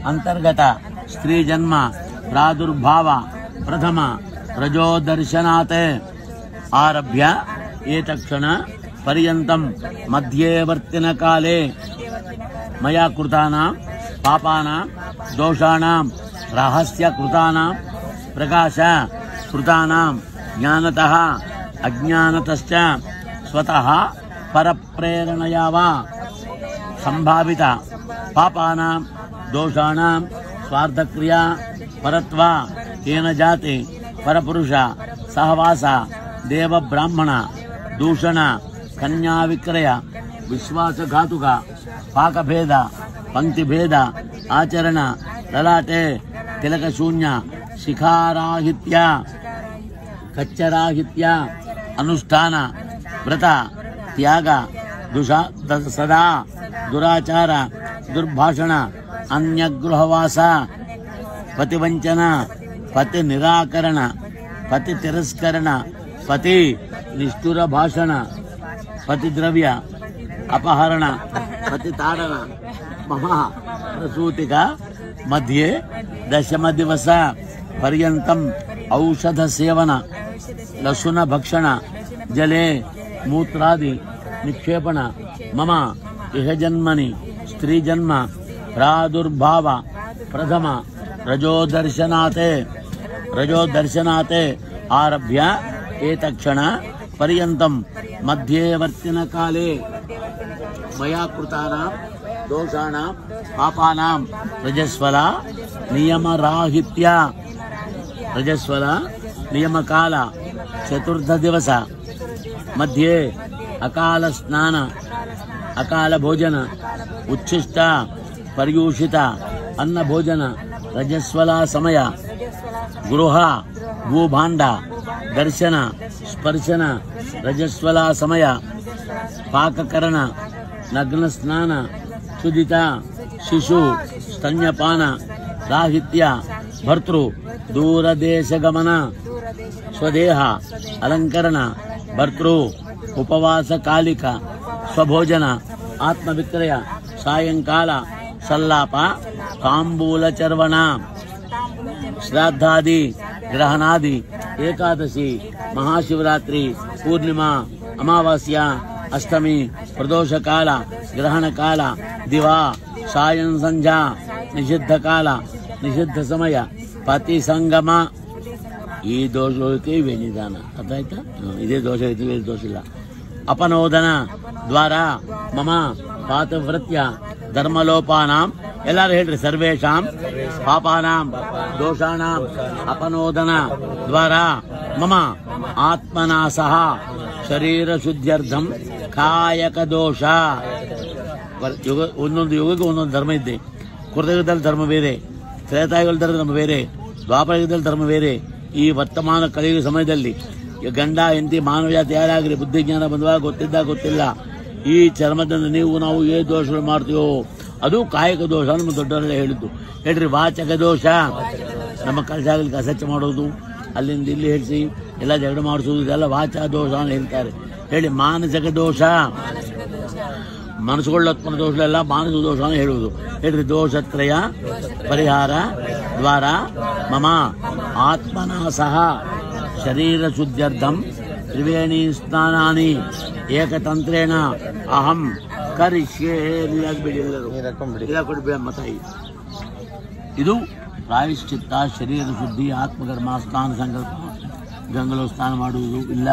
ಅಂತರ್ಗತ ಸ್ತ್ರೀ ಜನ್ಮ ಪ್ರಾದುರ್ಭಾವ ಪ್ರಥಮ ರಜೋದರ್ಶನಾತ್ ಆರಭ್ಯ ಏತಕ್ಷಣ ಪರ್ಯಂತಂ ಮಧ್ಯವರ್ತಿನ ಕಾಲೇ ಮಯಾ ಕೃತಾನಾಂ ಪಾಪಾನಾಂ ದೋಷಾಣಾಂ ರಹಸ್ಯ ಕೃತಾನಾಂ ಪ್ರಕಾಶ ಕೃತಾನಾಂ ಜ್ಞಾನತಃ ಅಜ್ಞಾನತಶ್ಚ ಸ್ವತಃ ಪರಪ್ರೇರಣೆಯ ವಾ ಸಂಭಾವಿತ ಪಾಪಾನಾಂ ದೋಷಾಣಾಂ ಸ್ವಾರ್ಥಕ್ರಿಯಾ ಪರತ್ವ ತೇನ ಜಾತಿ ಪರಪುರುಷ ಸಹವಾಸ ದೇವ ಬ್ರಾಹ್ಮಣ ದೂಷಣ ಕನ್ಯಾ ವಿಕ್ರಯ ವಿಶ್ವಾಸಘಾತುಕ ಪಾಕಭೇದ ಪಂಕ್ತಿಭೇದ ಆಚರಣ ಲಲಾಟೆ ತಿಲಕಶೂನ್ಯ ಶಿಖಾರಾಹಿತ್ಯ ಕಚ್ಚರಾಹಿತ್ಯ ಅನುಷ್ಠಾನ ವ್ರತ ತ್ಯಾಗ ಸದಾ ದುರಾಚಾರ ದುರ್ಭಾಷಣ ಅನ್ಯಗೃಹವಾಸ ಪತಿವಂಚನ ಪತಿ ನಿರಾಕರಣ ಪತಿ ತಿರಸ್ಕರಣ ಪತಿ ನಿಷ್ಠುರ ಭಾಷಣ ಪತಿದ್ರವ್ಯ ಅಪಹರಣ ಪತಿ ತಾಡನ ಮಮ ಪ್ರಸೂತಿಕ ಮಧ್ಯೆ ದಶಮ ದಿವಸ ಪರ್ಯಂತಂ ಔಷಧ ಸೇವನ ಲಶುನ ಭಕ್ಷಣ ಜಲೆ ಮೂತ್ರಾದಿ ನಿಕ್ಷೇಪಣ ಮಮ ಇಹ ಜನ್ಮನಿ ಸ್ತ್ರೀ ಜನ್ಮ ಪ್ರಾದುರ್ಭಾವ ಪ್ರಥಮ ರಜೋದರ್ಶನಾತೆ ಆರಭ್ಯ ಏತಕ್ಷಣ ಪರ್ಯಂತಂ ಮಧ್ಯವರ್ತಿನ ಕಾಲೇ ಮಯಾ ಕೃತಾನಾಂ ದೋಷಾಣಾಂ ಪಾಪಾನಾಂ ರಜಸ್ವಲ ನಿಯಮರಾಹಿತ್ಯ ರಜಸ್ವಲ ನಿಯಮಕಾಲ ಚತುರ್ಥ ದಿವಸ ಮಧ್ಯೆ ಅಕಾಲ ಸ್ನಾನ ಅಕಾಲ ಭೋಜನ ಉಚ್ಛಿಷ್ಟ ಪರ್ಯೂಷಿತ ಅನ್ನ ಭೋಜನ ರಜಸ್ವಲ ಸಮಯ ಗೃಹ ಭೂಭಾಂಡ ದರ್ಶನ ಸ್ಪರ್ಶನ ರಜಸ್ವಲ ಸಮಯ ಪಾಕಕರಣ ನಗ್ನ ಸ್ನಾನ ಸುದಿತ ಶಿಶು ಸ್ತನ್ಯಪಾನ ರಾಹಿತ್ಯ ಭರ್ತೃ ದೂರದೇಶ ಗಮನ ಸ್ವದೇಹ ಅಲಂಕರಣ ಭರ್ತೃ ಉಪವಾಸ ಕಾಲಿಕ ಸ್ವಭೋಜನ ಆತ್ಮವಿಕ್ರಯ ಸಾಯಂಕಾಲ ಸಲ್ಲಾಪ ತಾಂಬೂಲ ಚರ್ವಣ ಶ್ರಾದ್ದಾದಿ ಗ್ರಹಣಾದಿ ಏಕಾದಶಿ ಮಹಾಶಿವರಾತ್ರಿ ಪೂರ್ಣಿಮಾ ಅಮಾವಾಸ್ಯ ಅಷ್ಟಮಿ ಪ್ರದೋಷ ಕಾಲ ಗ್ರಹಣ ಕಾಲ ದಿವಾ ಸಾಯಂ ಸಂಧ್ಯಾ ನಿಷಿದ್ಧ ಕಾಲ ನಿಷಿದ್ಧ ಸಮಯ ಪತಿ ಸಂಗಮ ಈ ದೋಷಕ್ಕೆ ಇವೇ ನಿಧಾನ ಅರ್ಥ ಆಯ್ತಾ ಇದೇ ದೋಷ ಇದೇ ದೋಷ ಇಲ್ಲ ಅಪನೋದನ ದ್ವಾರ ಮಮ ಪಾತವೃತ್ಯ ಧರ್ಮಲೋಪಾನಾಂ ಎಲ್ಲರೂ ಹೇಳ್ರಿ ಸರ್ವೇಷಾಂ ಪಾಪಾನಾಂ ದೋಷಾಣಾಂ ಅಪನೋದನ ದ್ವಾರ ಮಮ ಆತ್ಮನಾಸಃ ಶರೀರ ಶುದ್ಧ್ಯರ್ಥಂ ಕಾಯಕ ದೋಷ ಒಂದೊಂದು ಯುಗಕ್ಕೆ ಒಂದೊಂದು ಧರ್ಮ ಇದ್ದೆ ಕೃತಯುಗದಲ್ಲಿ ಧರ್ಮ ಬೇರೆ ತ್ರೇತಾಯುಗದಲ್ಲಿ ಧರ್ಮ ಬೇರೆ ದ್ವಾಪರಯುಗದಲ್ಲಿ ಧರ್ಮ ಬೇರೆ ಈ ವರ್ತಮಾನ ಕಲಿಯುಗ ಸಮಯದಲ್ಲಿ ಗಂಡ ಹೆಂಡತಿ ಮಾನವೀಯ ತಯಾರಾಗ್ರಿ ಬುದ್ಧಿಜ್ಞಾನ ಬಂದವಾಗ ಗೊತ್ತಿಲ್ಲ ಈ ಚರ್ಮದಿಂದ ನಾವು ಏ ದೋಷಗಳು ಮಾಡ್ತೀವೋ ಅದು ಕಾಯಕ ದೋಷ ನಮ್ಮ ದೊಡ್ಡವರೆಲ್ಲ ಹೇಳಿದ್ದು ಹೇಳ್ರಿ ವಾಚಕ ದೋಷ ನಮ್ಮ ಕೆಲಸ ಆಗಲಿ ಅಸತ್ಯ ಮಾಡೋದು ಅಲ್ಲಿಂದ ಇಲ್ಲಿ ಹೇಳಿಸಿ ಎಲ್ಲ ಜಗಳ ಮಾಡಿಸೋದು ಇದೆಲ್ಲ ವಾಚಾ ದೋಷ ಅಂತ ಹೇಳ್ತಾರೆ ಹೇಳಿ ಮಾನಸಿಕ ದೋಷ ಮನಸ್ಸುಗೊಳ್ಳೋತ್ಪನ್ನ ದೋಷಗಳೆಲ್ಲ ಮಾನಸಿಕ ದೋಷ ಅಂತ ಹೇಳುವುದು ಹೇಳ್ರಿ ದೋಷತ್ರಯ ಪರಿಹಾರ ದ್ವಾರ ಮಮ ಆತ್ಮನಾಸಃ ಶರೀರ ಶುದ್ಧ್ಯರ್ಥಂ ತ್ರಿವೇಣಿ ಸ್ನಾನಾನಿ ಏಕತಂತ್ರೇಣ ಅಹಂ ಕರಿಷ್ಯೆ ಮತಾಯಿ ಇದು ಪ್ರಾಯಶ್ಚಿತ್ತ ಶರೀರ ಶುದ್ಧಿ ಆತ್ಮಕರ್ಮ ಸ್ನಾನ ಸಂಕಲ್ಪ ಗಂಗಲು ಸ್ನಾನ ಮಾಡುವುದು ಇಲ್ಲ